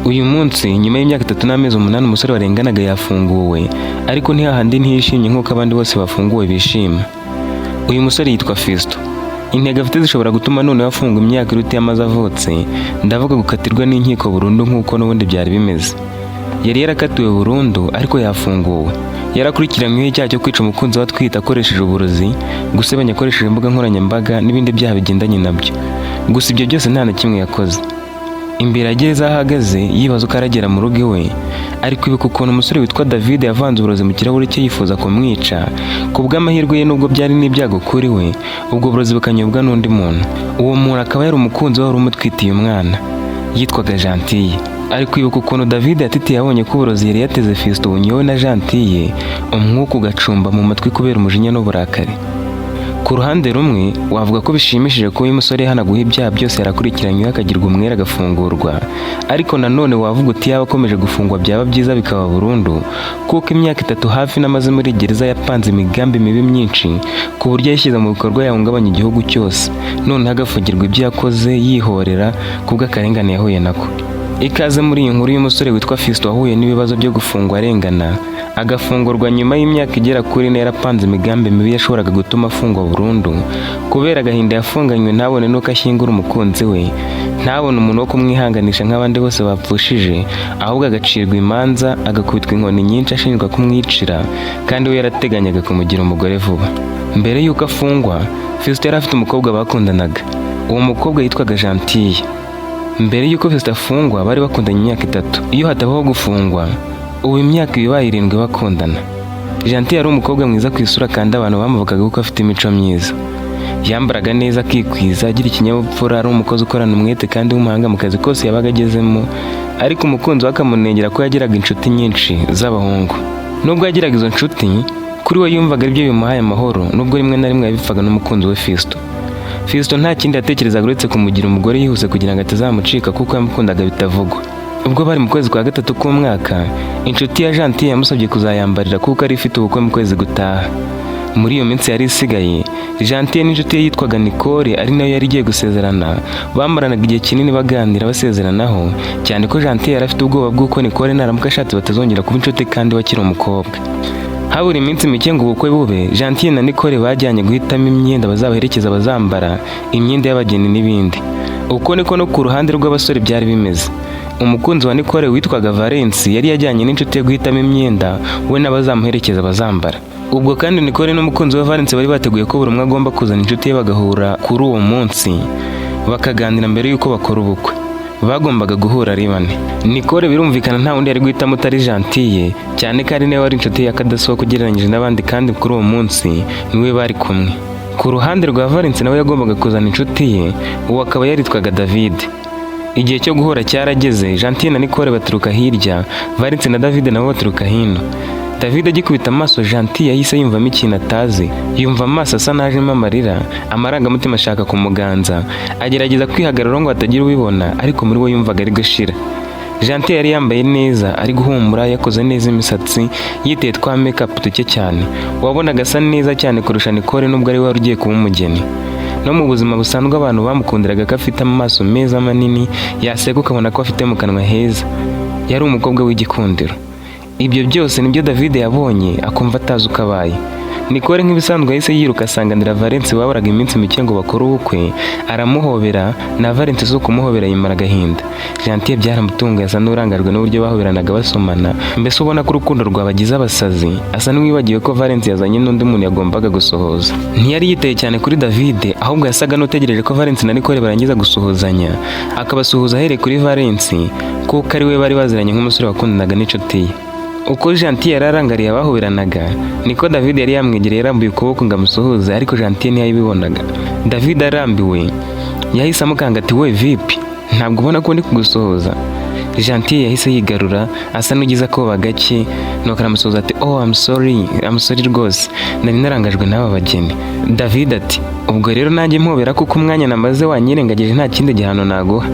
Uyu munsi nyuma y'imyaka 3 n'amezi 8 umusore warenganaga yafunguwe, ariko ntihahandi ntiyishimye nk'uko abandi bose bafunguwe bishima. Uyu musore yitwa Fiston. Intego afite zishobora gutuma none afungwa imyaka iruta yamaze avutse, ndavuga gukatirwa n'inkiko burundu nk'uko n'ubundi byari bimeze. Yari yarakatiwe burundu ariko yafunguwe. Yarakurikiranyweho icyaha cyo kwica umukunzi wa twita akoresheje uburozi, gusebanya akoresheje imbuga nkoranyambaga n'ibindi byaha bigendanye nabyo. Gusa ibyo byose nta na kimwe yakoze. Imbere ageze ahagaze yibaza uko aragera mu rugo iwe, ariko ibuka ukuntu umusore witwa David yavanze uburozi mu kirahure cye yifuza kumwica. Ku bw'amahirwe ye nubwo byari n'ibyago kuri we, ubwo burozi bukanyobwa n'undi muntu. Uwo muntu akaba yari umukunzi we wari umutwitiye umwana, yitwaga Gentille. Ariko ibuka ukuntu David yatitiye abonye ko uburozi yari yateze Fiston bunyowe na Gentille, umwuka ugacumba mu matwi kubera umujinya n'uburakari. Ku ruhande rumwe wavuga ko bishimishije ko uyu musore yahanaguye ibyaha byose yarakurikiranyweho akagirwa umwere agafungurwa, ariko nanone wavuga uti yaba akomeje gufungwa byaba byiza bikaba burundu, kuko imyaka 3 hafi n'amaze muri gereza yapanze imigambi mibi myinshi ku buryo yashyize mu bikorwa yahungabanya igihugu cyose, none agafungirwa ibyo yakoze yihorera kubw'akarengane yahuye nako. Ikaze muri iyi nkuru y'umusore witwa Fiston wahuye n'ibibazo byo gufungwa arengana, agafungurwa nyuma y'imyaka igera kuri 4 yarapanze imigambi mibi yashoboraga gutuma afungwa burundu, kubera agahinda yafunganywe ntabone nuko ashyingura umukunzi we, ntabone umuntu wo kumwihanganisha nk'abandi bose bapfushije, ahubwo agacirwa imanza agakubitwa inkoni nyinshi ashinjwa kumwicira, kandi we yarateganyaga kumugira umugore vuba. Mbere y'uko afungwa, Fiston yari afite umukobwa bakundanaga. Uwo mukobwa yitwaga Gentille. Mbere y'uko Fiston afungwa bari bakundanye imyaka 3. Iyo hatabaho gufungwa, ubu imyaka ibibaye 7 bakundana. Gentille yari umukobwa mwiza ku isura kandi abantu bamuvugaga ko afite imico myiza. Yambaraga neza akikwiza, agira ikinyabupfura, ari umukozi ukorana umwete kandi w'umuhanga mu kazi kose yabaga agezemo, ariko umukunzi we akamunengera ko yagiraga inshuti nyinshi z'abahungu. Nubwo yagiraga izo nshuti, kuri we yumvaga aribyo bimuhaye amahoro, nubwo rimwe na rimwe yabipfaga n'umukunzi we Fiston. Fiston nta kindi yatekerezaga uretse kumugira umugore yihuse kugira ngo atazamucika kuko yamukundaga bitavugwa. Ubwo bari mu kwezi kwa 3 k'umwaka, inshuti ya Gentille yamusabye kuzayambarira kuko ari ifite ubukwe mu kwezi gutaha. Muri iyo minsi yari isigaye, Gentille n'inshuti ye yitwaga Nicole ari nayo yari igiye gusezerana, bamaranaga igihe kinini baganira basezeranaho, cyane ko Gentille yari afite ubwoba bw'uko Nicole naramuka ashatse batazongera kuba inshuti kandi wakiri umukobwa. Habura iminsi mike ngo ubukwe bube, Gentille na Nicole bajyanye guhitamo imyenda bazabaherekeza bazambara, imyenda y'abageni n'ibindi. Uko niko no ku ruhande rw'abasore byari bimeze. Umukunzi wa Nicole witwaga Valence yari yajyanye n'inshuti ye guhitamo imyenda we n'abazamuherekeza bazambara. Ubwo kandi Nicole n'umukunzi wa Valence bari bateguye ko buri umwe agomba kuzana inshuti ye bagahura kuri uwo munsi, bakaganira mbere y'uko bakora ubukwe. Bagombaga guhura ari 4. Nicole birumvikana nta wundi yari guhitamo utari Gentille, cyane ko ari nawe wari inshuti y'akadasohoka ugereranyije n'abandi, kandi kuri uwo munsi niwe bari kumwe. Ku ruhande rwa Valence nawe yagombaga kuzana inshuti ye, uwo akaba yaritwaga David. Igihe cyo guhura cyarageze, Gentille na Nicole baturuka hirya, Valence na David nabo baturuka hino. David agikubita amaso Gentille yahise yumvamo ikintu atazi, yumva amaso asa najemo amarira, amarangamutima ashaka kumuganza, agerageza kwihagararaho ngo atagira ubibona, ariko muri we yumvaga ari gushira. Gentille yari yambaye neza, ari guhumura, yakoze neza imisatsi, yiteye twa make-up duke cyane, wabonaga asa neza cyane kurusha Nicole nubwo ari we wari ugiye kuba umugeni. No mu buzima busanzwe abantu bamukundiraga ko afite amaso meza manini, yaseka ukabona ko afite mu kanwa heza. Yari umukobwa w'igikundiro. Ibyo byose nibyo David yabonye akumva atazi uko abaye. Nicole nk'ibisanzwe yahise yiruka asanganira Valence baburaga iminsi mike ngo bakore ubukwe, aramuhobera, na Valence zo kumuhobera yimara agahinda. Gentille byaramutunguye, asa n'urangajwe n'uburyo bahoberanaga basomana, mbese ubona ko urukundo rwabagize abasazi, asa n'uwibagiwe ko Valence yazanye n'undi muntu yagombaga gusohoza. Ntiyari yiteye cyane kuri David, ahubwo yasaga n'utegereje ko Valence na Nicole barangiza gusuhuzanya, akabasuhuza ahereye kuri Valence kuko ari we bari baziranye nk'umusore wakundanaga n'inshuti ye. Uko Gentille yararangariye abahoberanaga, niko David yari yamwegereye yarambuye ukuboko ngo amusuhuze, ariko Gentille ntiyabibonaga. David arambiwe yahise amukanga ati we vipi, ntabwo ubona ko ndi kugusuhuza? Gentille yahise yigarura asa n'ugize akoba gake, nuko aramusuhuza ati oh I'm sorry rwose, nari narangajwe n'aba bageni. David ati ubwo rero nanjye mpobera kuko umwanya namaze wanyirengagije nta kindi gihano naguha.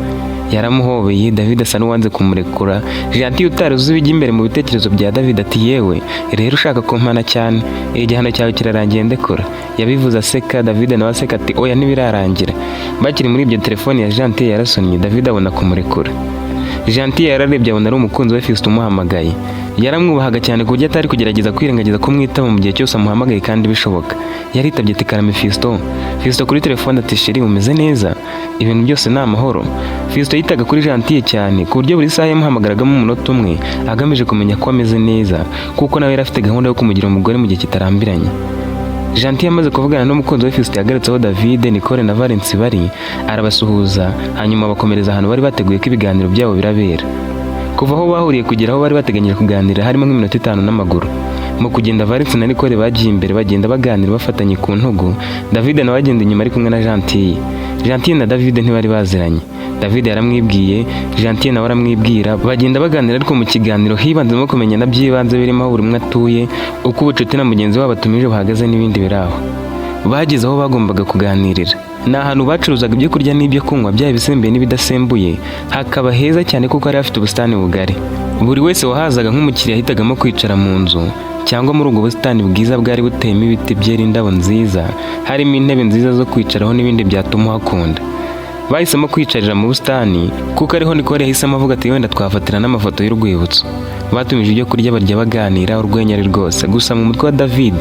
Yaramuhobeye, David asa n'uwanze kumurekura. Gentille utaruzi ibijya imbere mu bitekerezo bya David ati yewe rero ushaka kumpana cyane, igihano cyawe kirarangiye ndekura. Yabivuze aseka, David nawe aseka ati oya ntibirarangira. Bakiri muri ibyo telefone ya Gentille yarasonnye, David abona kumurekura. Gentil yararebye abona ari umukunzi we Fiston umuhamagaye. Yaramwubahaga cyane ku buryo atari kugerageza kwirengagiza kumwitaba mu gihe cyose amuhamagaye kandi bishoboka. Yaritabye ati karame Fiston. Fiston kuri telefone ati sheri umeze neza? Ibintu byose ni amahoro. Fiston yitaga kuri Gentil cyane ku buryo buri saha yamuhamagaragamo umunota umwe agamije kumenya ko ameze neza kuko nawe yari afite gahunda yo kumugira umugore mu gihe kitarambiranye. Gentil yamaze kuvugana n'umukunzi we Fiston yagaretseho David, Nicole na Valence bari arabasuhuza hanyuma bakomereza ahantu bari bateguye ko ibiganiro byabo birabera. Kuva aho bahuriye kugera aho bari bateganyije kuganira harimo nk'iminota 5 n'amaguru. Mu kugenda Valence na Nicole bagiye imbere bagenda baganira bafatanye ku ntugu. David nawe agenda inyuma ari kumwe na Gentil. Gentil na David ntibari baziranye. David yaramwibwiye, Gentil nawe aramwibwira, bagenda baganira ariko mu kiganiro hibanzemo kumenya na byibanze birimo aho buri umwe atuye, uko ubucuti na mugenzi wabo batumije bahagaze n'ibindi biraho. Bageze aho bagombaga kuganirira. Ni ahantu bacuruzaga ibyo kurya n'ibyo kunywa byaba ibisembuye n'ibidasembuye, hakaba heza cyane kuko hari hafite ubusitani bugari. Buri wese wahazaga nk'umukiriya ahitagamo kwicara mu nzu cyangwa muri ubwo busitani bwiza bwari buteyemo ibiti byera indabo nziza, harimo intebe nziza zo kwicaraho n'ibindi byatuma uhakunda. Bahisemo kwicarira mu busitani kuko ariho Nicole yahisemo avuga ati wenda twafatira n'amafoto y'urwibutso. Batumije ibyo kurya barya baganira urwenya ari rwose, gusa mu mutwe wa David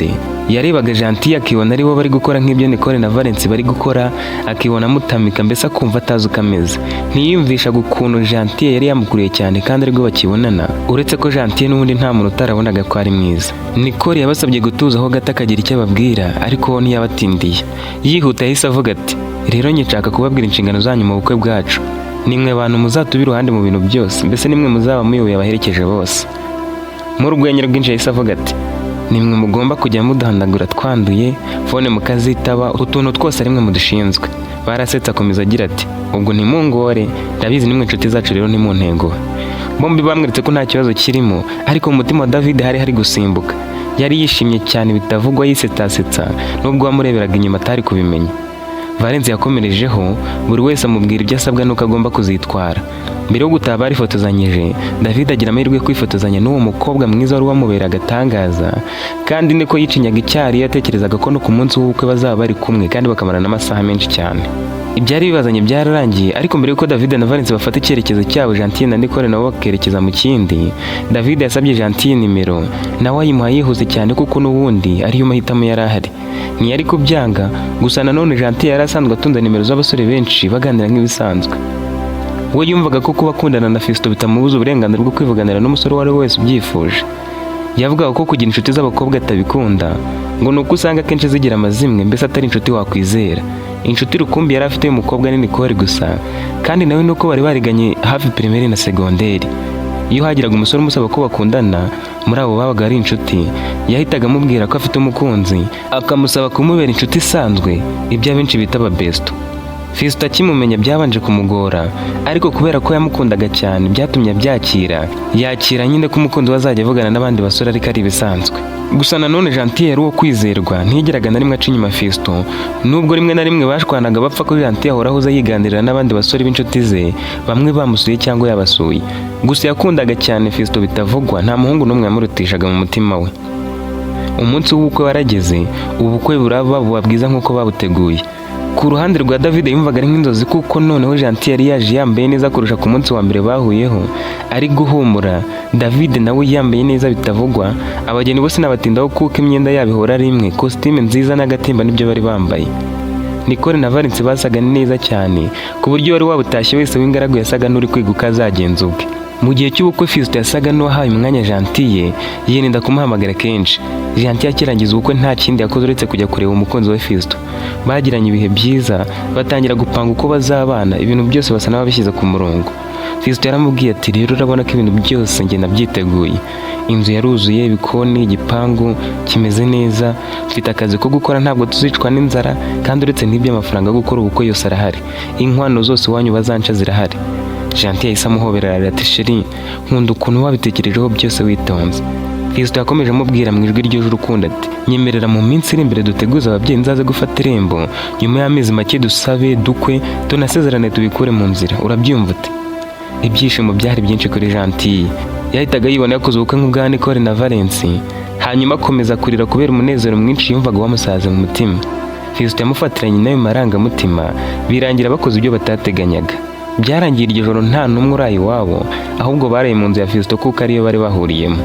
yarebaga Gentil akibona ari bo bari gukora nk'ibyo Nicole na Valence bari gukora, akibona mutamika mbese akumva atazi uko ameze. Ntiyiyumvishaga ukuntu Gentil yari yamukuriye cyane kandi aribwo bakibonana, uretse ko Gentil n'ubundi nta muntu utarabonaga ko ari mwiza. Nicole yabasabye gutuzaho gato akagira icyo ababwira ariko ntiyabatindiye. Yihuta yahise avuga ati rero nshaka kubabwira inshingano zanyu mu bukwe bwacu. Nimwe abantu muzatuba iruhande mu bintu byose, mbese nimwe muzaba muyoboye abaherekeje bose. Mu rwenya rwinshi yahise avuga ati nimwe mugomba kujya muduhandagura twanduye, fone mukazitaba, utuntu twose ari mwe mudushinzwe. Barasetse akomeza agira ati ubwo ntimungore, ndabizi nimwe inshuti zacu rero ntimuntenguhe. Bombi bamweretse ko nta kibazo kirimo, ariko mu mutima wa David hari gusimbuka. Yari yishimye cyane bitavugwa, yisetsasetsa nubwo wamureberaga inyuma atari kubimenya. Valence yakomerejeho, buri wese amubwira ibyo asabwa nuko agomba kuzitwara. Mbere yo gutaha barifotozanyije, David agira amahirwe yo kwifotozanya n'uwo mukobwa mwiza wari wamubera agatangaza, kandi niko yicinyaga icyari yatekerezaga ko no ku munsi w'ubukwe bazaba bari kumwe kandi bakamarana amasaha menshi cyane. Ibyari bibazanye byararangiye, ariko mbere yuko David na Valence bafata icyerekezo cyabo, Gentil na Nicole nabo bakerekeza mu kindi. David yasabye Gentil nimero, nawe ayimuha yihuse cyane kuko n'ubundi ariyo mahitamo yari ahari. Ntiyari kubyanga, gusa nanone Gentil yari asanzwe atunze nimero z'abasore benshi baganira nk'ibisanzwe. We yumvaga ko kuba akundana na Fiston bitamubuza uburenganzira bwo kwivuganira n'umusore uwo ari we wese ubyifuje. Yavugaga ko kugira inshuti z'abakobwa atabikunda, ngo nuko usanga akenshi zigira amazimwe mbese atari inshuti wakwizera. Inshuti rukumbi yari afite y'umukobwa ni Nicole gusa, kandi nawe nuko bari bariganye hafi primaire na secondaire. Iyo hagiraga umusore umusaba ko bakundana, muri abo babaga ari inshuti, yahitaga amubwira ko afite umukunzi, akamusaba kumubera inshuti isanzwe, ibyo abenshi bita ababesto. Fiston akimumenya byabanje kumugora, ariko kubera ko yamukundaga cyane byatumye abyakira. Yakira nyine ko umukunzi wazajya avugana n'abandi basore ariko ari ibisanzwe. Gusa nanone Gentil yari uwo kwizerwa, ntiyigeraga na rimwe aca inyuma Fiston, nubwo rimwe na rimwe bashwanaga bapfa ko Gentil ahora ahuza yiganirira n'abandi basore b'inshuti ze, bamwe bamusuye cyangwa yabasuye. Gusa yakundaga cyane Fiston bitavugwa, nta muhungu n'umwe yamurutishaga mu mutima we. Umunsi w'ubukwe warageze, ubukwe buraba buba bwiza nk'uko babuteguye. Ku ruhande rwa David yumvaga ari nk'inzozi kuko noneho Gentil yari yaje yambaye neza kurusha ku munsi wa mbere bahuyeho, ari guhumura. David nawe yambaye neza bitavugwa, abageni bose nabatindaho kuko imyenda yabo ihora ari imwe, costume nziza n'agatimba nibyo bari bambaye. Nicole na Valence basaga neza cyane ku buryo wari wabutashye wese w'ingaragu yasaga n'uri kwiga uko azagenza ubwe. Mu gihe cy'ubukwe Fiston yasaga n'uwahaye umwanya Gentil, yirinda kumuhamagara kenshi. Gentil akirangiza ubukwe nta kindi yakoze uretse kujya kureba umukunzi we Fiston. Bagiranye ibihe byiza, batangira gupanga uko bazabana, ibintu byose basa n'ababishyize ku murongo. Fiston yaramubwiye ati rero urabona ko ibintu byose njye nabyiteguye. Inzu yaruzuye, ibikoni, igipangu kimeze neza, mfite akazi ko gukora ntabwo tuzicwa n'inzara, kandi uretse n'ibyo amafaranga yo gukora ubukwe yose arahari. Inkwano zose wanyu bazanca zirahari. Gentil yahise amuhoberera ati sheri, nkunda ukuntu wabitekerejeho byose witonze. Fiston yakomeje amubwira mu ijwi ryuje urukundo ati nyemerera mu minsi iri imbere duteguza ababyeyi nzaze gufata irembo, nyuma y'amezi make dusabe dukwe tunasezerane tubikure mu nzira, urabyumva ute? Ibyishimo byari byinshi kuri Gentil. Yahitaga yibona yakoze ubukwe nk'ubwa Nicole na Valence, hanyuma akomeza kurira kubera umunezero mwinshi yumvaga wamusaze mu mutima. Fiston yamufatiranye nayo marangamutima, birangira bakoze ibyo batateganyaga. Byarangiye iryo joro nta n'umwe uraye iwabo, ahubwo baraye mu nzu ya Fiston kuko ariyo bari bahuriyemo.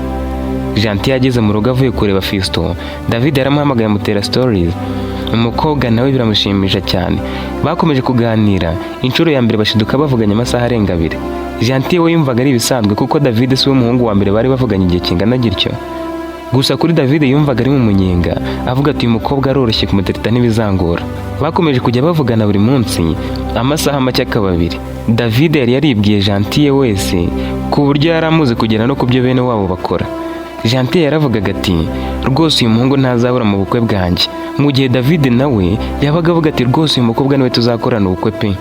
Gentil yageze mu rugo avuye kureba Fiston, David yaramuhamagaye amutera stories. Umukobwa nawe biramushimisha cyane. Bakomeje kuganira, inshuro ya mbere bashiduka bavuganye amasaha arenga 2. Gentil we yumvaga ari ibisanzwe kuko David si we muhungu wa mbere bari bavuganye igihe kingana gityo. Gusa kuri David yumvaga ari mu munyenga, avuga ati uyu mukobwa aroroshye kumutereta n'ibizangora. Bakomeje kujya bavugana buri munsi, amasaha make akaba 2. David yari yaribwiye Gentil wese ku buryo yaramuze kugera no kubyo bene wabo bakora. Gentil yaravugaga ati rwose uyu muhungu ntazabura mu bukwe bwanjye, mu gihe David nawe yabaga avuga ati rwose uyu mukobwa niwe tuzakorana ubukwe pe.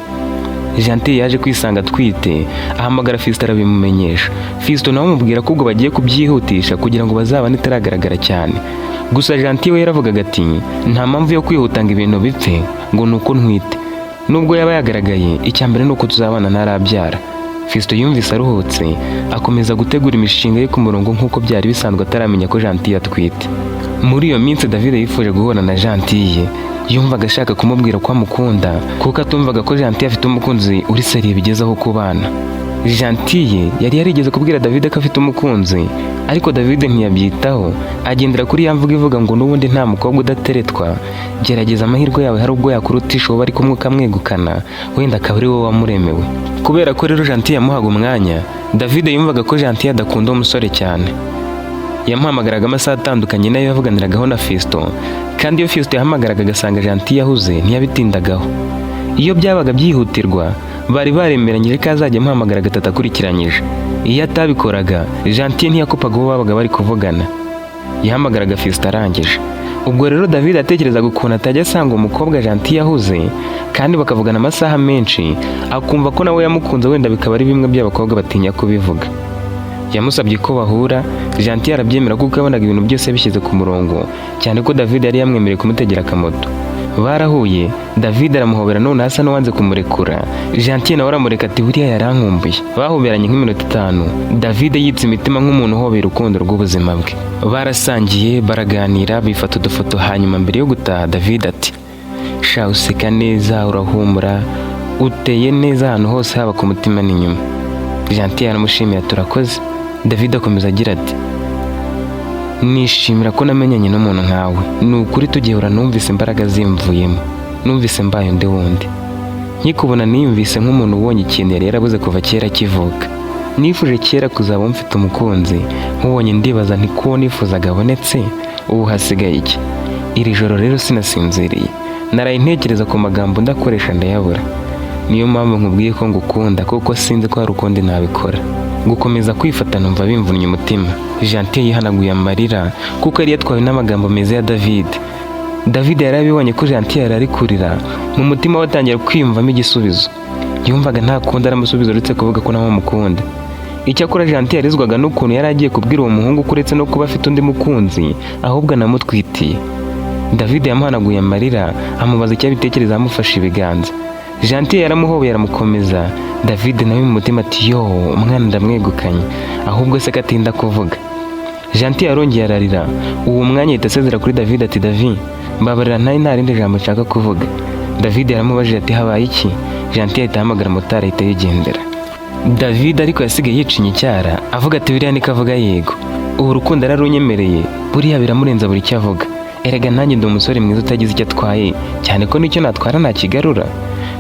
Gentil yaje kwisanga atwite, ahamagara Fiston arabimumenyesha. Fiston nawe amubwira ko ubwo bagiye kubyihutisha kugira ngo bazabane itaragaragara cyane. Gusa Gentil we yaravugaga ati nta mpamvu yo kwihutanga ibintu bipfe ngo nuko ntwite, nubwo yaba yagaragaye icyambere nuko tuzabana ntarabyara. Fiston yumvise aruhutse, akomeza gutegura imishinga ye ku murongo nk'uko byari bisanzwe ataramenya ko Gentil atwite. Muri iyo minsi David yifuje guhura na Gentil, yumvaga ashaka kumubwira ko amukunda kuko atumvaga ko Gentil afite umukunzi uri seriye bigezaho kubana. Gentil yari yarigeze kubwira David ko afite umukunzi, ariko David ntiyabyitaho, agendera kuri ya mvuga ivuga ngo n'ubundi nta mukobwa udateretwa, gerageza amahirwe yawe hari ubwo yakurutisha uwo bari kumwe ukamwegukana, wenda akaba ari wowe wamuremewe. Kubera ko rero Gentil yamuhaga umwanya, David yumvaga ko Gentil adakunda umusore cyane. Yamuhamagaraga amasaha atandukanye nayo yavuganiragaho na Fiston, kandi iyo Fiston yahamagaraga agasanga Gentil yahuze ntiyabitindagaho. Iyo byabaga byihutirwa, bari baremeranyije ko azajya amuhamagara 3 akurikiranyije. Iyo atabikoraga, Gentil ntiyakopaga uwo babaga bari kuvugana, yahamagaraga Fiston arangije. Ubwo rero David atekerezaga ukuntu atajya asanga umukobwa Gentil yahuze kandi bakavugana amasaha menshi, akumva ko nawe yamukunze wenda bikaba ari bimwe by'abakobwa batinya kubivuga. Yamusabye ko bahura, Gentil arabyemera kuko yabonaga ibintu byose bishyize ku murongo, cyane ko David yari yamwemereye kumutegera akamoto. Barahuye, David aramuhobera none asa n'uwanze kumurekura. Gentil nawe aramureka ati buriya yarankumbuye. Bahoberanye nk'iminota 5, David yitse imitima nk'umuntu uhobera urukundo rw'ubuzima bwe. Barasangiye, baraganira, bifata udufoto, hanyuma mbere yo gutaha David ati sha useka neza, urahumura, uteye neza ahantu hose haba ku mutima n'inyuma. Gentil aramushimira turakoze. David akomeza agira ati nishimira ko namenyanye n'umuntu nkawe, ni ukuri tugihura numvise imbaraga zimvuyemo, numvise mbaye undi wundi. Nkikubona niyumvise nk'umuntu ubonye ikintu yari yarabuze kuva kera kivuka. Nifuje kera kuzaba mfite umukunzi, nkubonye ndibaza nti ko nifuzaga abonetse, ubu hasigaye iki? Iri joro rero sinasinziriye, naraye ntekereza ku magambo ndakoresha ndayabura. Niyo mpamvu nkubwiye ko ngukunda kuko sinzi ko hari ukundi nabikora. Gukomeza kwifata numva bimvunnye umutima. Gentil yihanaguye amarira kuko yari yatwawe n'amagambo meza ya David. David yarabibonye ko Gentil yari kurira, mu mutima watangira kwiyumvamo igisubizo. Yumvaga nta kundi aramusubiza uretse kuvuga ko nawe mukunda. Icyakora Gentil yarizwaga n'ukuntu yari agiye kubwira uwo muhungu kuretse no kuba afite undi mukunzi, ahubwo anamutwitiye. David yamuhanaguye amarira, amubaza icyo abitekereza, amufashe ibiganza. Gentil yaramuhobeye aramukomeza. David nawe mu mutima ati yo umwana ndamwegukanye, ahubwo se katinda kuvuga. Gentil yarongeye ararira. Uwo mwanya yita asezera kuri David ati David mbabarira nta rindi jambo nshaka kuvuga. David yaramubajije ati habaye iki? Gentil ahita ahamagara motari ahita yigendera. David ariko yasigaye yicinye icyara avuga ati biriya nikavuga yego, ubu urukundo yararunyemereye, buriya biramurenza buri icyo avuga. Erega nanjye ndi umusore mwiza utagize icyo atwaye, cyane ko nicyo natwara nakigarura.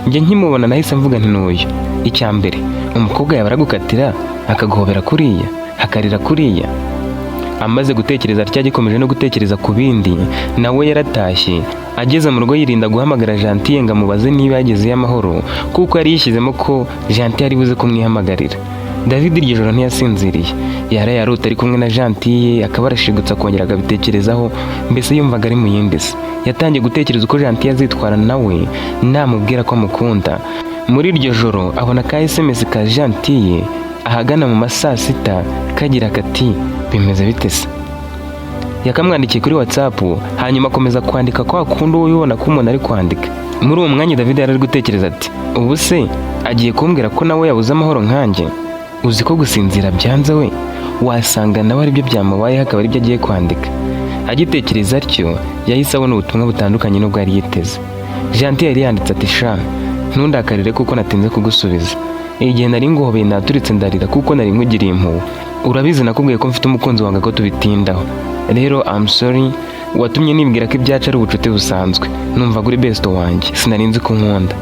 Njye nkimubona nahise mvuga nti n'uyu. Icya mbere umukobwa yabara gukatira akaguhobera kuriya, akarira kuriya. Amaze gutekereza atya gikomeje no gutekereza ku bindi, nawe yaratashye. Ageze mu rugo yirinda guhamagara Gentil ngo amubaze niba yagezeyo amahoro kuko yari yishyizemo ko Gentil ari buze kumwihamagarira. David iryo joro ntiyasinziriye, yaraye arota ari kumwe na Gentil, akaba arashigutsa kongera akabitekerezaho, mbese yumvaga ari mu yindi si. Yatangiye gutekereza uko Gentil azitwara nawe namubwira ko amukunda. Muri iryo joro abona ka SMS ka Gentil ahagana mu masaa 6 kagira kati bimeze bite se? Yakamwandikiye kuri WhatsApp, hanyuma akomeza kwandika kwa kundi ubona ko umuntu ari kwandika. Muri uwo mwanya David yari gutekereza ati ubu se agiye kumbwira ko nawe yabuze amahoro nkanjye? Uzi ko gusinzira byanze we, wasanga nawe ari byo byamubaye hakaba ari byo agiye kwandika. Agitekereza atyo yahise abona ubutumwa butandukanye n'ubwo yari yiteze. Gentil yari yanditse ati sha ntundakarire kuko natinze kugusubiza, igihe nari nguhobeye naturitse ndarira kuko nari nkugiriye impuhwe. Urabizi nakubwiye ko mfite umukunzi wanga ko tubitindaho. Rero I'm sorry, watumye nibwira ko ibyacu ari ubucuti busanzwe. Numva kuri besto wanjye, sinari nzi ko nkunda.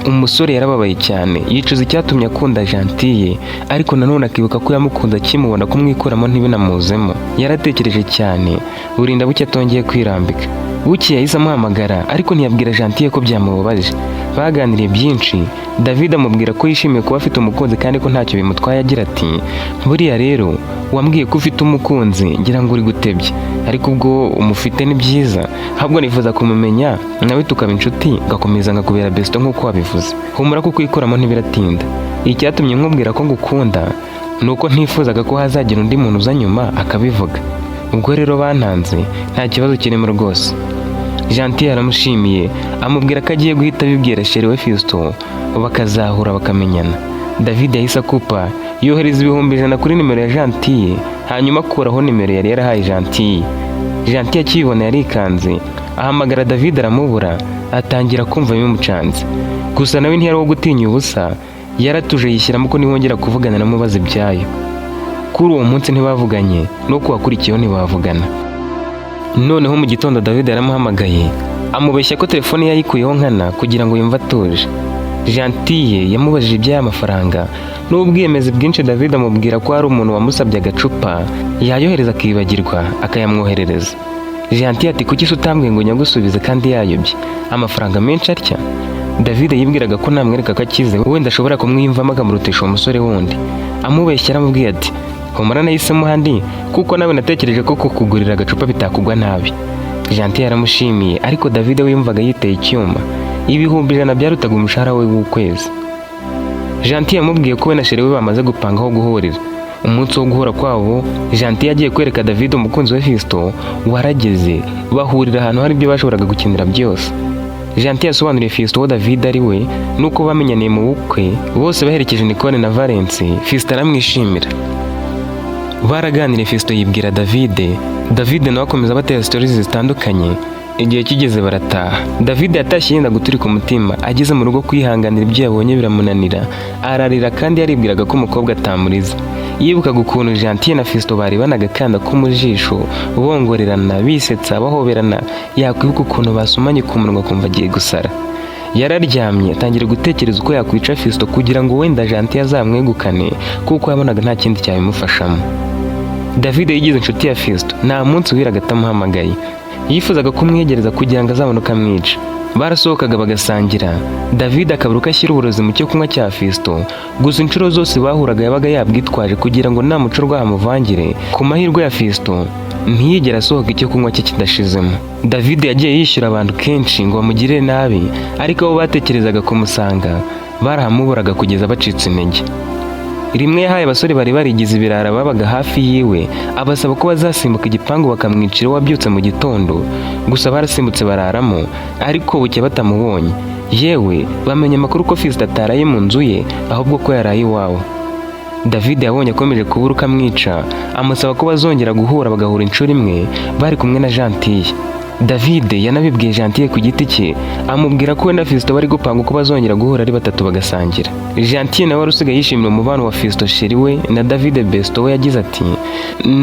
Umusore yarababaye cyane, yicuza icyatumye akunda Gentille, ariko nanone akibuka ko yamukunze akimubona kumwikuramo ntibinamuzemo. Yaratekereje cyane, burinda bucye atongeye kwirambika. Bucye yahise amuhamagara, ariko ntiyabwira Gentille ko byamubabaje. Baganiriye byinshi, David amubwira ko yishimiye kuba afite umukunzi kandi ko ntacyo bimutwaye, agira ati buriya rero wambwiye ko ufite umukunzi ngira ngo uri gutebya, ariko ubwo umufite ni byiza, ahubwo nifuza kumumenya nawe tukaba inshuti gakomeza nkakubera besto nk'uko wabivuze. Humura ko kwikuramo ntibiratinda. Icyatumye nkubwira ko ngukunda nuko ntifuzaga ko hazagira undi muntu uza nyuma akabivuga. Ubwo rero bantanze nta kibazo kirimo rwose. Gentille aramushimiye, amubwira ko agiye guhita abibwira Sheri we Fiston bakazahura bakamenyana. David yahise akupa, yohereza 100 kuri nimero ya Gentille, hanyuma akuraho nimero yari yarahaye Gentille. Gentille akibona yarikanze, ahamagara David aramubura, atangira kumva bimucanze. Gusa nawe ntiyari wo gutinya ubusa, yaratuje yishyiramo ko niwongera kuvugana namubaza ibyayo. Kuri uwo munsi ntibavuganye, no kuwakurikiyeho ntibavugana. Noneho mu gitondo David yaramuhamagaye, amubeshya ko telefone yayikuyeho nkana kugira ngo yumve atuje. Gentille yamubajije iby'aya mafaranga n'ubwiyemezi bwinshi. David amubwira ko hari umuntu wamusabye agacupa yayohereza akibagirwa akayamwoherereza. Gentille ati kuki utambwiye ngo nyagusubize kandi yayobye amafaranga menshi atya? David yibwiraga ko namwereka ko akize wenda ashobora kumwiyumvamo akamurutisha uwo musore wundi. Amubeshya aramubwiye ati humura nahisemo handi kuko nawe natekereje ko kukugurira agacupa bitakugwa nabi. Gentille yaramushimiye, ariko David wiyumvaga yiteye icyuma. 100 byarutaga umushahara we w'ukwezi. Gentille yamubwiye ko we na Sheri we bamaze gupangaho guhurira. Umunsi wo guhura kwabo, Gentille yagiye kwereka David umukunzi we Fiston warageze, bahurira ahantu hari ibyo bashoboraga gukinira byose. Gentille yasobanuriye Fiston wo David ari we nuko bamenyaniye mu bukwe, bose baherekeje Nicole na Valence. Fiston aramwishimira. Baraganiriye, Fiston yibwira David nawe akomeza batera stories zitandukanye. Igihe kigeze barataha. David yatashye yenda guturika umutima, ageze mu rugo kwihanganira ibyo yabonye biramunanira, ararira kandi yaribwiraga ko umukobwa atamuriza. Yibukaga ukuntu Gentille na Fiston bari banagakanda ko mu jisho, bongorerana, bisetsa, bahoberana, yakwibuka ukuntu basomanye ku munwa kumva agiye gusara. Yararyamye atangira gutekereza uko yakwica Fiston kugira ngo wenda Gentille azamwegukane, kuko yabonaga nta kindi cyabimufashamo. David yigize inshuti ya Fiston, nta munsi wiraga atamuhamagaye. Yifuzaga kumwegereza kugira ngo azabone ukamwica. Barasohokaga bagasangira, David akabura uko ashyira uburozi mu cyo kunywa cya Fiston. Gusa inshuro zose bahuraga yabaga yabwitwaje kugira ngo nta muco rwahamuvangire. Ku mahirwe ya Fiston ntiyigera asohoka icyo kunywa cye kidashizemo. David yagiye yishyura abantu kenshi ngo bamugirire nabi, ariko abo batekerezaga kumusanga barahamuburaga kugeza bacitse intege. Rimwe yahaye abasore bari barigize ibirara babaga hafi yiwe, abasaba ko bazasimbuka igipangu bakamwicira wabyutse mu gitondo. Gusa barasimbutse bararamo, ariko bucye batamubonye. Yewe bamenye amakuru ko Fiston ataraye mu nzu ye, ahubwo ko yaraye iwawe. David yabonye akomeje kubura ukamwica, amusaba ko bazongera guhura bagahura inshuro imwe bari kumwe na Gentille. David yanabibwiye Gentille ku giti cye, amubwira ko we na Fiston bari gupanga uko bazongera guhura ari batatu bagasangira. Gentille nawe usigaye yishimira umubano wa Fiston Sheri we na David besto we, yagize ati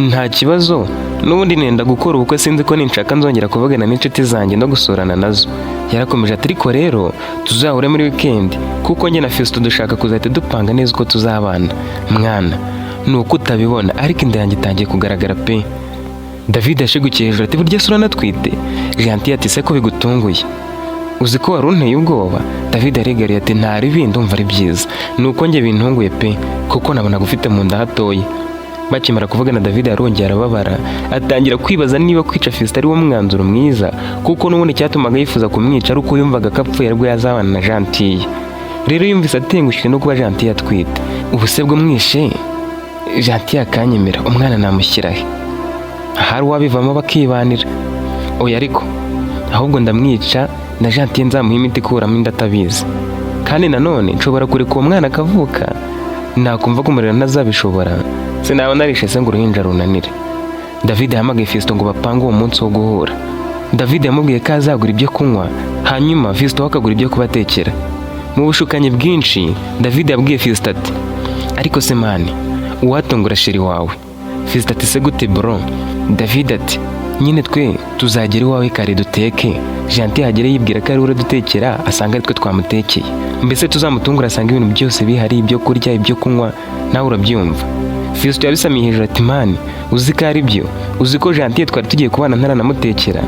nta kibazo, n'ubundi nenda gukora ubukwe, sinzi ko ninshaka nzongera kuvugana n'inshuti zanjye no gusurana nazo. Yarakomeje ati ariko rero tuzahure muri weekend, kuko njye na Fiston dushaka kuzahita dupanga neza uko tuzabana. Mwana nuko utabibona, ariko inda yanjye itangiye kugaragara pe. David yashigukiye hejuru ati burya sura natwite. Gentille ati se ko bigutunguye, uzi ko wari unteye ubwoba? David yarigariye ati ntari bindi umva ari byiza, nuko njye bintunguye pe, kuko nabonaga ufite mu nda hatoya. Bakimara kuvugana David yarongera arababara, atangira kwibaza niba kwica Fiston ari wo mwanzuro mwiza, kuko n'ubundi cyatumaga yifuza kumwica ari uko yumvaga ko apfuye rwo yazabana na Gentille. Rero yumvise atengushye no kuba Gentille atwite. Ubuse bwo mwishe Gentille akanyemera, umwana namushyirahe? Hari wabivamo bakibanira? Oya ariko ahubwo ndamwica na Gentille nzamuha imiti ikuramo inda atabizi, kandi nanone nshobora kureka uwo mwana akavuka, nakumva kumurera ntazabishobora, sinaba narishe se ngo uruhinja runanire. David yahamagaye Fiston ngo bapange uwo munsi wo guhura. David yamubwiye ko azagura ibyo kunywa, hanyuma Fiston akagura ibyo kubatekera. Mu bushukanyi bwinshi David yabwiye Fiston ati ariko se mani uwatongora sheri wawe. Fiston ati se gute bro? David ati nyine twe tuzagera iwawe kare duteke, Gentil hagere yibwira ko ari we dutekera asanga ari twe twamutekeye, mbese tuzamutungura asanga ibintu byose bihari, ibyo kurya ibyo kunywa, nawe urabyumva. Fiston yabisamiye hejuru ati mani uzi ko ari byo, uzi ko Gentil twari tugiye kubana ntaranamutekera,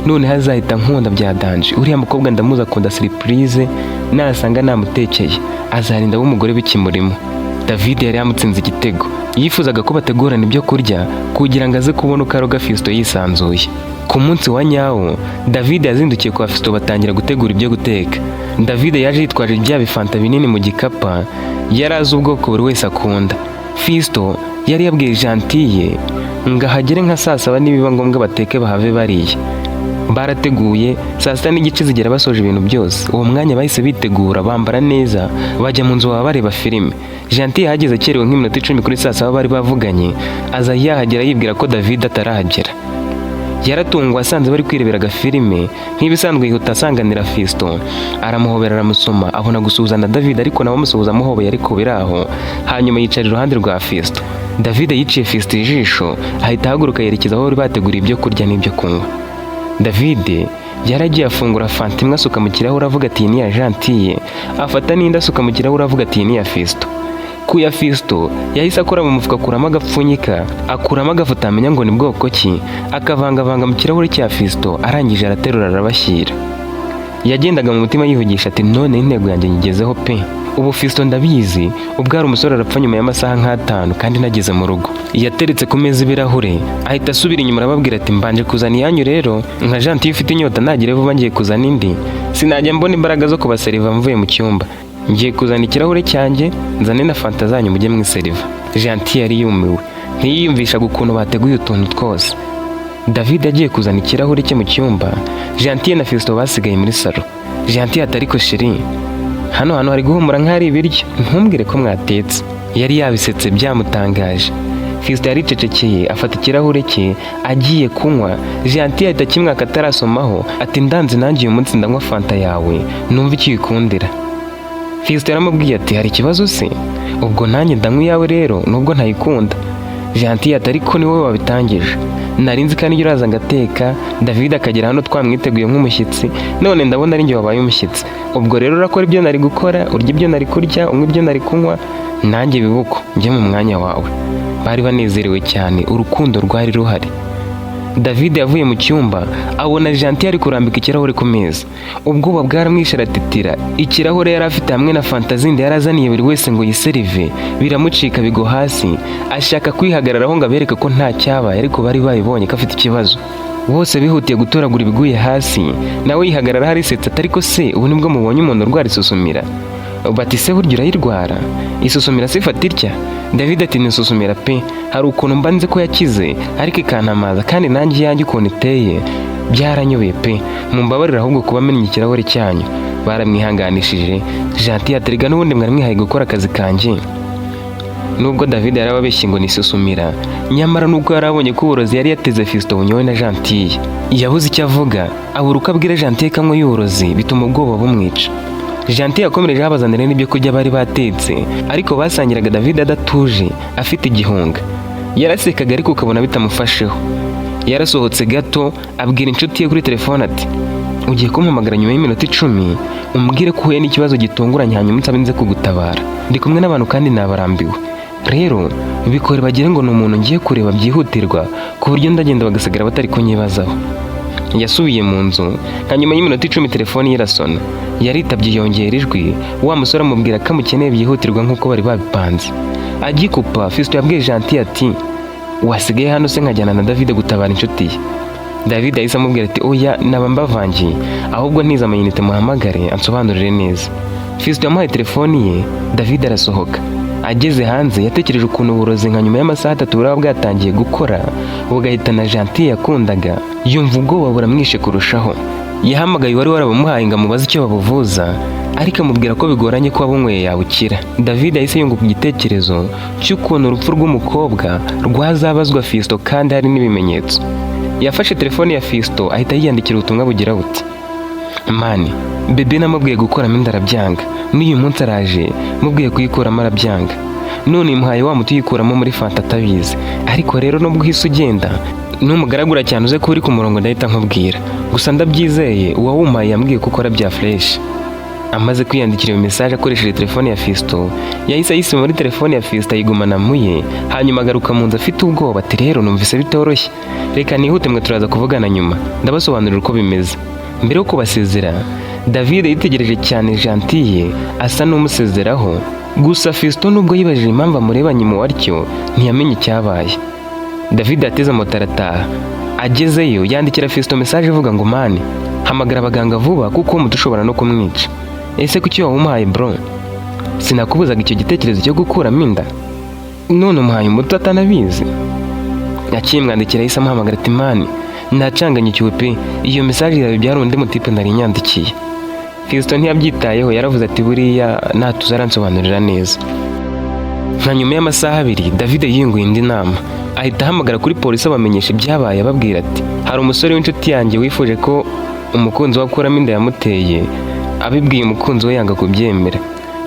none hazahita nkunda bya danje, uriya mukobwa ndamuza akunda surprise, narasanga namutekeye azarinda w'umugore bikimurimo. David yari yamutsinze igitego, yifuzaga ko bategurana ibyo kurya kugira ngo aze kubona uko aroga Fiston yisanzuye. Ku munsi wa nyawo David yazindukiye kwa Fiston batangira gutegura ibyo guteka. David yaje yitwaje bya bifanta binini mu gikapa, yari azi ubwoko buri wese akunda. Fiston yari yabwiye Gentil ngo ahagere nka saa 7 nibiba ngombwa bateke bahave bariye. Barateguye saa 6 n'igice zigera basoje ibintu byose. Uwo mwanya bahise bitegura bambara neza bajya mu nzu baba bareba filime. Gentil yahageze akerewe nk'iminota 10 kuri saa 7 bari bavuganye, aza yahagera yibwira ko David atarahagera. Yaratungwa asanze bari kwirebera agafilime, nk'ibisanzwe yihuta asanganira Fiston, aramuhobera aramusoma, abona gusuhuzana David ariko nawe amusuhuza amuhobeye ariko biraho, hanyuma yicara iruhande rwa Fiston. David yiciye Fiston ijisho ahita ahaguruka yerekeza aho bari bateguriye ibyo kurya n'ibyo kunywa. David yaragiye afungura fanta imwe asuka mu kirahure avuga ati ni ya Gentil, afata n'indi asuka mu kirahure avuga ati ni ya Fiston. Ku ya Fiston yahise akora mu mufuka akuramo agapfunyika, akuramo agafu utamenya ngo ni bwoko ki, akavangavanga mu kirahure cya Fiston, arangije araterura arabashyira. Yagendaga mu mutima yivugisha ati none intego yanjye nyigezeho pe. Ubu Fiston ndabizi, ubwo ari umusore arapfa nyuma y'amasaha nk'atanu kandi nageze mu rugo. Yateretse ku meza ibirahure ahita asubira inyuma arababwira ati mbanje kuzana iyanyu rero, nka Gentil ufite inyota nagire vuba ngiye kuzana indi, sinajya mbona imbaraga zo kubaseriva mvuye mu cyumba, ngiye kuzana ikirahure cyanjye nzane na fanta zanyu mujye mwiseriva. Gentil yari yumiwe, ntiyiyumvishaga ukuntu bateguye utuntu twose. David agiye kuzana ikirahure cye mu cyumba, Gentil na Fiston basigaye muri salo. Gentil ati ariko sheri, hano hari guhumura nk'ari ibiryo, ntumbwire ko mwatetse. Yari yabisetse byamutangaje. Fiston yaricecekeye afata ikirahure cye agiye kunywa. Gentil ahita kimwaka atarasomaho ati ndanze nanjye uyu munsi ndanywa fanta yawe numva icyo ikundira. Fiston yaramubwiye ati hari ikibazo se? Ubwo nanjye ndanywa iyawe rero nubwo ntayikunda. Gentil ati ariko ni wowe wabitangije, narinzi kandi iyo uraza ngateka David akagera hano twamwiteguye nk'umushyitsi, none ndabona ari njye wabaye umushyitsi. Ubwo rero urakora ibyo nari gukora, urya ibyo nari kurya, unywa ibyo nari kunywa, nanjye bibuko njye mu mwanya wawe. Bari banezerewe cyane, urukundo rwari ruhari. David yavuye mu cyumba abona Gentil ari kurambika ikirahure ku meza. Ubwoba bwaramwishe aratitira. Ikirahure yari afite hamwe na fanta zindi yarazaniye buri wese ngo yiserive biramucika bigo hasi, ashaka kwihagararaho ngo abereke ko nta cyabaye, ariko bari bayibonye ko afite ikibazo. Bose bihutiye gutoragura ibiguye hasi, nawe yihagarara harisetsa ariko se ubu nibwo mubonye umuntu urwara isusumira? Bati se burya urayirwara? Isusumira se ifata irya? David ati nisusumira pe, hari ukuntu mba nzi ko yakize ariko ikantamaza kandi nanjye yanjye ukuntu iteye byaranyobeye pe, mumbabarira ahubwo kuba mennye ikirahure cyanyu. Baramwihanganishije. Gentil ateriga n'ubundi mwari mwihaye gukora akazi kanjye. Nubwo David yarababeshye ngo nisusumira, nyamara nubwo yarabonye ko uburozi yari yateze Fiston bunyowe na Gentil, yabuze icyo avuga, abura uko abwira Gentil kamwe y'uburozi, bituma ubwoba bumwica. Gentil yakomereje abazanira n'ibyo kurya bari batetse, ariko basangiraga David adatuje afite igihunga. Yarasekaga ariko ukabona bitamufasheho. Yarasohotse gato abwira inshuti ye kuri telefone ati ugiye kumpamagara nyuma y'iminota 10 umbwire ko uhuye n'ikibazo gitunguranye hanyuma nsabe nze kugutabara, ndi kumwe n'abantu kandi nabarambiwe, rero bikore bagire ngo ni umuntu ngiye kureba byihutirwa ku buryo ndagenda bagasigara batari kunyibazaho. Yasubiye mu nzu, hanyuma y'iminota 10 telefone ye irasona. Yaritabye yongera ijwi, wa musore amubwira ko amukeneye byihutirwa nk'uko bari babipanze. Agikupa Fiston yabwiye Gentil ati wasigaye hano se nkajyana na David gutabara inshuti ye. David yahise amubwira ati oya naba mbavangiye, ahubwo ntiza amayinite muhamagare ansobanurire neza. Fiston yamuhaye telefoni ye, David arasohoka. Ageze hanze yatekereje ukuntu uburozi nka nyuma y'amasaha 3 buraba bwatangiye gukora bugahitana Gentil yakundaga, yumva ubwoba buramwishe kurushaho. Yahamagaye wari warabamuhaye ngo amubaze icyo babuvuza, ariko amubwira ko bigoranye ko abunyweye yabukira. David yahise yunguka ku gitekerezo cy'ukuntu urupfu rw'umukobwa rwazabazwa Fiston kandi hari n'ibimenyetso. Yafashe telefone ya Fiston ahita yiyandikira ubutumwa bugira buti mani bebe namubwiye gukuramo inda arabyanga, n'uyu munsi araje mubwiye kuyikuramo arabyanga, none muhaye wa muti uyikuramo muri fanta atabizi. Ariko rero nubwo uhise ugenda numugaragura cyane uze ko uri ku murongo ndahita nkubwira, gusa ndabyizeye uwawumpaye yambwiye ko ukora bya fresh. Amaze kwiyandikira iyo message akoresheje telefone ya Fisto, yahise ayisima muri telefone ya Fisto ayigumana muye, hanyuma agaruka mu nzu afite ubwoba ati rero numvise bitoroshye, reka nihute mwe turaza kuvugana nyuma ndabasobanurira uko bimeze. Mbere yo kubasezera David yitegereje cyane Gentille asa n'umusezeraho, gusa Fisto nubwo yibajije impamvu amurebanye mu waryo ntiyamenye icyabaye. David ateze moto arataha, agezeyo yandikira Fisto message ivuga ngo mani hamagara abaganga vuba kuko umuti ushobora no kumwica. Ese kuki wawumuhaye bro? Sinakubuzaga icyo gitekerezo cyo gukuramo inda, none umuhaye umuti atanabizi? Yakimwandikira yahise amuhamagara ati mani nacanganyikiwe pe, iyo message yawe byari undi mutipe nari nyandikiye. Fisto ntiyabyitayeho, yaravuze ati buriya natuzaransobanurira neza. Nka nyuma y'amasaha 2 David yinguye indi nama, ahita ahamagara kuri polisi abamenyesha ibyabaye, ababwira ati hari umusore w'inshuti yanjye wifuje ko umukunzi we akuramo inda yamuteye, abibwiye umukunzi we yanga kubyemera.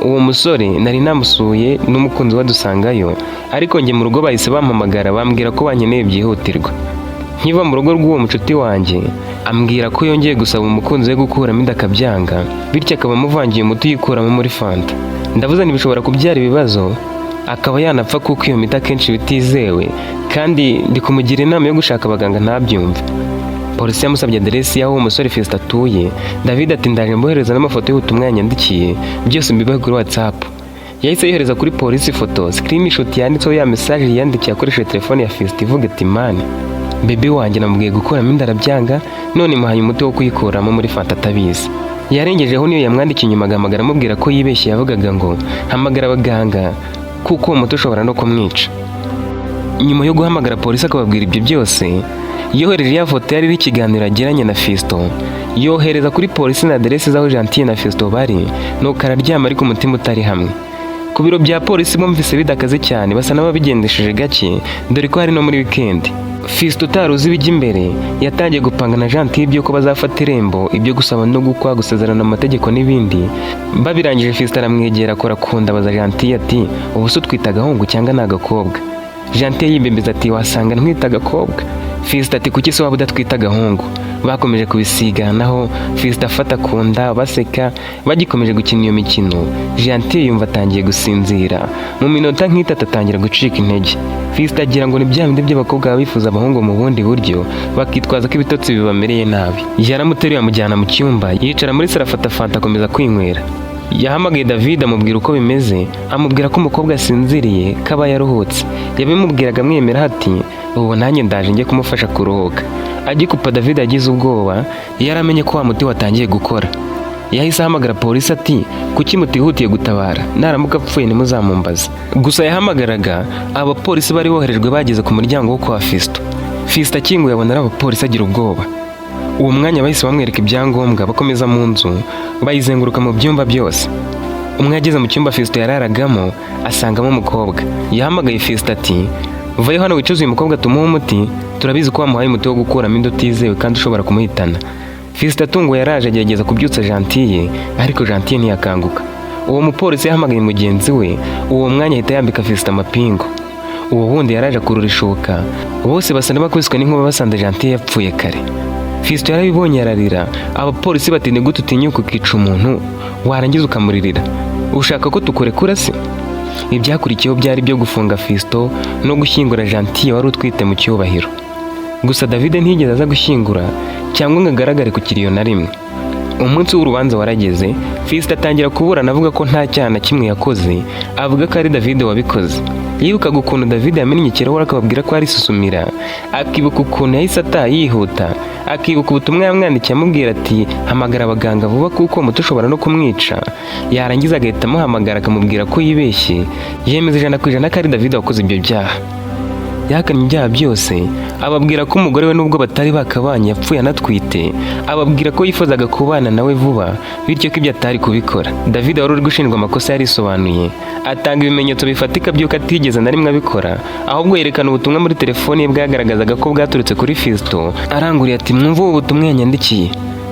Uwo musore nari namusuye n'umukunzi we dusangayo, ariko njye mu rugo bahise bampamagara bambwira ko bankeneye byihutirwa. Nkiva mu rugo rw'uwo mucuti wanjye ambwira ko yongeye gusaba umukunzi we gukuramo inda akabyanga, bityo akaba amuvangiye umuti uyikuramo muri fanta. Ndavuze ntibishobora kubyara ibibazo, akaba yanapfa kuko iyo miti akenshi bitizewe, kandi ndi kumugira inama yo gushaka abaganga ntabyumve. Polisi yamusabye aderesi y'aho uwo musore Fisto atuye. David ati ndaje mbohereza n'amafoto y'ubutumwa yanyandikiye byose mbibahe kuri WhatsApp. Yahise yohereza kuri polisi ifoto screenshot yanditseho ya message yandikiye akoresheje telefone ya Fisto ivuga ati mani bebe wanjye namubwiye gukuramo inda arabyanga, none muhaye umuti wo kuyikuramo muri fanta atabizi. Yarengejeho niyo yamwandikiye inyuma agahamagara amubwira ko yibeshye, yavugaga ngo hamagara abaganga kuko uwo muti ushobora no kumwica. Nyuma yo guhamagara polisi akababwira ibyo byose, yohereje ya foto yari ikiganiro agiranye na Fisto, yohereza kuri polisi na aderesi z'aho Gentille na Fisto bari, nuko araryama ariko umutima utari hamwe. Ku biro bya polisi bumvise bidakaze cyane, basa n'ababigendesheje gake dore ko hari no muri weekend. Fisto utaruzi ibijya imbere yatangiye gupanga na Gentille ibyo ko bazafata irembo, ibyo gusaba no gukwa, gusezerana amategeko n'ibindi. Babirangije Fisto aramwegera akora kunda baza Gentille ati ubu se utwita agahungu cyangwa ni agakobwa? Gentille yimbembeza ati wasanga ntwita agakobwa. Fisto ati kuki se waba udatwita agahungu? Bakomeje kubisiganaho, Fisto afata kunda baseka, bagikomeje gukina iyo mikino. Gentille yumva atangiye gusinzira, mu minota nk'itatu atangira gucika intege. Fisto agira ngo ni bya bindi by'abakobwa baba bifuza abahungu mu bundi buryo, bakitwaza ko ibitotsi bibamereye nabi. Yaramuteruye amujyana mu cyumba, yicara muri saro afata fanta akomeza kwinywera. Yahamagaye David amubwira uko bimeze, amubwira ko umukobwa asinziriye kaba yaruhutse. Yabimubwiraga amwemera ati ubu nanjye ndaje njye kumufasha kuruhuka. Agikupa David agize ubwoba, yaramenye ko wa muti watangiye gukora. Yahise ahamagara polisi ati kuki mutihutiye gutabara, naramuka apfuye ntimuzamumbaza. Gusa yahamagaraga abapolisi bari boherejwe bageze ku muryango wo kwa Fisto. Fisto akinguye abona ari abapolisi agira ubwoba. Uwo mwanya bahise bamwereka ibyangombwa, bakomeza mu nzu bayizenguruka mu byumba byose. Umwe ageze mu cyumba Fisto yararagamo asangamo umukobwa. Yahamagaye Fisto ati vayo hano wicuze uyu mukobwa tumuhe umuti, turabizi ko wamuhaye umuti wo gukuramo inda utizewe kandi ushobora kumuhitana. Fisto atunguwe yaraje agerageza kubyutsa Gentille, ariko Gentille ntiyakanguka. Uwo mupolisi yahamagaye mugenzi we, uwo mwanya ahita yambika Fisto amapingu. Uwo wundi yaraje akurura ishoka, bose basa n'abakubiswe n'inkuba basanze Gentille yapfuye kare. Fisto yarabibonye ararira, abapolisi bati ni gute utinyuka ukica umuntu warangiza ukamuririra, ushaka ko tukurekura se? Ibyakurikiyeho byari byo gufunga Fisto no gushyingura Gentille wari utwite mu cyubahiro. Gusa David ntiyigeze aza gushyingura cyangwa ngo agaragare ku kiriyo na rimwe. Umunsi w'urubanza warageze, Fisto atangira kuburana avuga ko nta cyaha na kimwe yakoze, avuga ko ari David wabikoze. Yibukaga ukuntu David yamennye ikirahure akababwira ko ari Susumira, akibuka ukuntu yahise ataha yihuta, akibuka ubutumwa yamwandikiye amubwira ati hamagara abaganga vuba kuko umuti ushobora no kumwica. Yarangiza agahita amuhamagara akamubwira ko yibeshye, yemeza 100% ko ari David wakoze ibyo byaha. Yahakanye ibyaha byose, ababwira ko umugore we nubwo batari bakabanye yapfuye anatwite, ababwira ko yifuzaga kubana nawe vuba, bityo ko ibyo atari kubikora. David wari uri gushinjwa amakosa yarisobanuye, atanga ibimenyetso bifatika by'uko atigeze na rimwe abikora, ahubwo yerekana ubutumwa muri telefone ye bwagaragazaga ko bwaturutse kuri Fisto, aranguriye ati mwumve ubu butumwa yanyandikiye.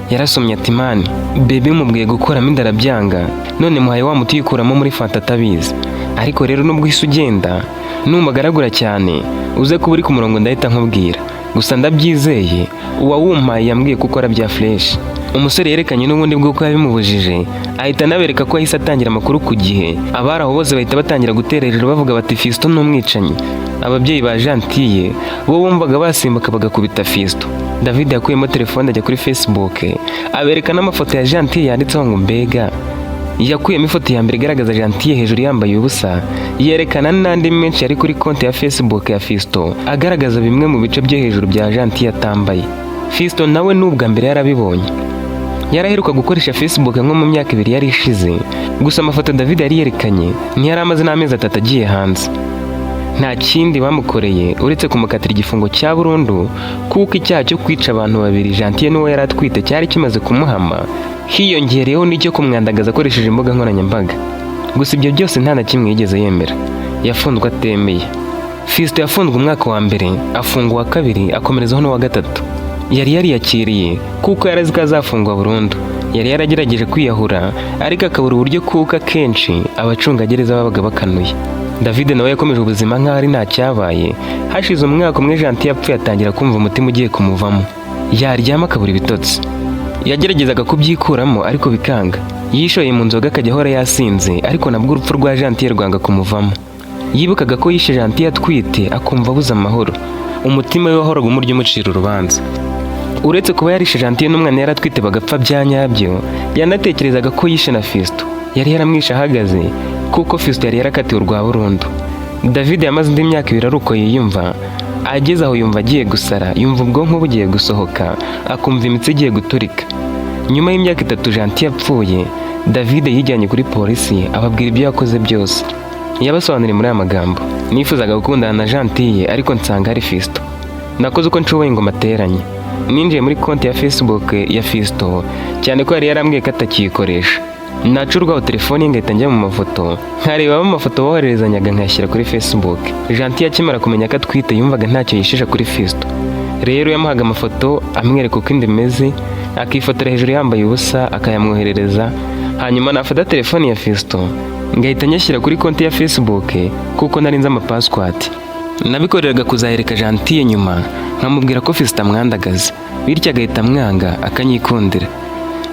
Yarasomye ati mani, bebe mubwiye gukuramo inda arabyanga, none muhaye wa muti yikuramo muri fanta atabizi. Ariko rero nubwo uhise ugenda, numugaragura cyane, uze kuba uri ku murongo ndahita nkubwira. Gusa ndabyizeye, uwawumpaye yambwiye ko ukora bya fresh. Umusore yerekanye n'ubundi bw'uko yabimubujije, ahita anabereka ko yahise atangira amakuru ku gihe. Abari aho bose bahita batangira gutera hejuru bavuga bati Fiston ni umwicanyi. Ababyeyi ba Gentille bo bumvaga basimbuka bagakubita Fiston. David yakuyemo telefone ajya kuri Facebook, abereka n'amafoto ya Gentille yanditseho ngo mbega. Yakuyemo ifoto ya mbere igaragaza Gentille hejuru yambaye ubusa, yerekana n'andi menshi yari kuri konti ya Facebook ya Fiston agaragaza bimwe mu bice byo hejuru bya Gentille atambaye. Fiston nawe n'ubwa mbere yarabibonye. Yaraheruka gukoresha Facebook nko mu myaka 2 yari ishize, gusa amafoto David yari yerekanye ntiyari amaze n'amezi 3 agiye hanze. Nta kindi bamukoreye uretse kumukatira igifungo cya burundu, kuko icyaha cyo kwica abantu babiri Gentille n'uwo yari atwite cyari kimaze kumuhama, hiyongereyeho n'icyo kumwandagaza akoresheje imbuga nkoranyambaga. Gusa ibyo byose nta na kimwe yigeze yemera, yafunzwe atemeye. Fiston yafunzwe umwaka wa mbere, afungwa wa kabiri, akomerezaho n'uwa gatatu. Yari yariyakiriye kuko yarazi ko azafungwa burundu. Yari yaragerageje kwiyahura ariko akabura uburyo kuko akenshi abacungagereza babaga bakanuye. David nawe yakomeje ubuzima nk'aho ari nta cyabaye. Hashize umwaka umwe Gentille yapfuye atangira kumva umutima ugiye kumuvamo. Yaryama akabura ibitotsi. Yageragezaga kubyikuramo ariko bikanga. Yishoye mu nzoga akajya ahora yasinze, ariko nabwo urupfu rwa Gentille rwanga kumuvamo. Yibukaga ko yishe Gentille atwite akumva abuze amahoro. Umutima we wahoraga umurya umucira urubanza. Uretse kuba yarishe Gentille n'umwana yari atwite bagapfa bya nyabyo, yanatekerezaga ko yishe na Fiston. Yari yaramwishe ahagaze kuko Fiston yari yarakatiwe urwa burundu. David yamaze indi myaka 2 ari uko yiyumva. Ageze aho yumva agiye gusara, yumva ubwonko bugiye gusohoka, akumva imitsi igiye guturika. Nyuma y'imyaka 3 Gentille yapfuye, David yijyanye kuri polisi ababwira ibyo yakoze byose. Yabasobanuriye muri aya magambo: nifuzaga gukundana na Gentille ariko nsanga ari Fiston. Nakoze uko nshoboye ngo materanye. Ninjiye muri konti ya Facebook ya Fiston cyane ko yari yarambwiye ko atakiyikoresha. Nacurwaho telefone ye ngahita njya mu mafoto, nkareba amafoto bohererezanyaga nkayashyira kuri Facebook. Gentille akimara kumenya ko atwite yumvaga ntacyo yishisha kuri Fiston. Rero yamuhaga amafoto amwereka uko inda imeze, akifotora hejuru yambaye ubusa akayamwoherereza. Hanyuma nafata telefone ya Fiston ngahita nyashyira kuri konti ya Facebook kuko nari nzi amapassword. Nabikoreraga kuzahereka Gentille nyuma nkamubwira ko Fiston amwandagaza, bityo agahita amwanga akanyikundira.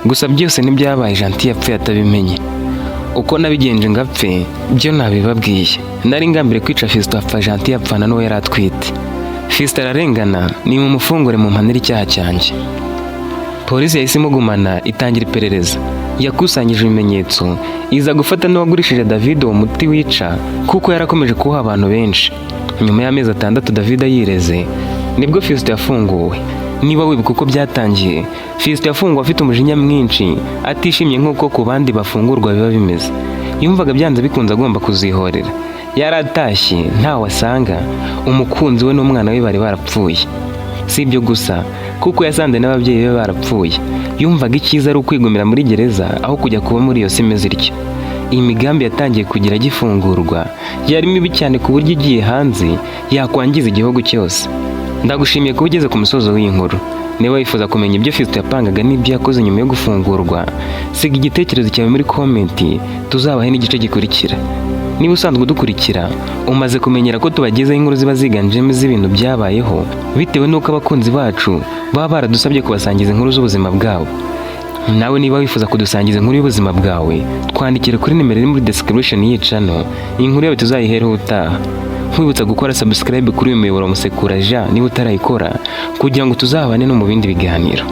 Gusa byose ntibyabaye Gentille yapfuye atabimenye. Uko nabigenje ngapfe byo nabibabwiye. Nari ngambire kwica Fiston apfa Gentille apfana n'uwo yari atwite. Fiston ararengana, ni mu mufungure mu mpanira icyaha cyanjye. Polisi yahise imugumana itangira iperereza. Yakusanyije ibimenyetso, iza gufata n'uwagurishije David uwo muti wica kuko yarakomeje kuha abantu benshi. Nyuma y'amezi 6 David yireze, nibwo Fiston yafunguwe. Niba wibuka uko byatangiye, Fiston yafunguwe afite umujinya mwinshi, atishimye nk'uko ku bandi bafungurwa biba bimeze. Yumvaga byanze bikunze agomba kuzihorera. Yaratashye ntawe asanga, umukunzi we n'umwana we bari barapfuye. Si ibyo gusa kuko yasanze n'ababyeyi be barapfuye. Yumvaga icyiza ari ukwigumira muri gereza aho kujya kuba muri iyo si imeze ityo. Iyi migambi yatangiye kugira agifungurwa yari mibi cyane ku buryo igiye hanze yakwangiza igihugu cyose. Ndagushimiye kuba ugeze ku musozo w'iyi nkuru. Niba wifuza kumenya ibyo Fiston yapangaga n'ibyo yakoze nyuma yo gufungurwa, siga igitekerezo cyawe muri komenti, tuzabahe n'igice gikurikira. Niba usanzwe udukurikira, umaze kumenyera ko tubagezeho inkuru ziba ziganjemo iz'ibintu byabayeho bitewe n'uko abakunzi bacu baba baradusabye kubasangiza inkuru z'ubuzima bwabo. Nawe niba wifuza kudusangiza inkuru y'ubuzima bwawe, twandikire kuri nimero iri muri description y'iyi channel. Iyi nkuru yawe tuzayihereho utaha. Nkwibutsa gukora subscribe kuri uyu muyoboro Musekura Jean niba utarayikora, kugira ngo tuzabane no mu bindi biganiro.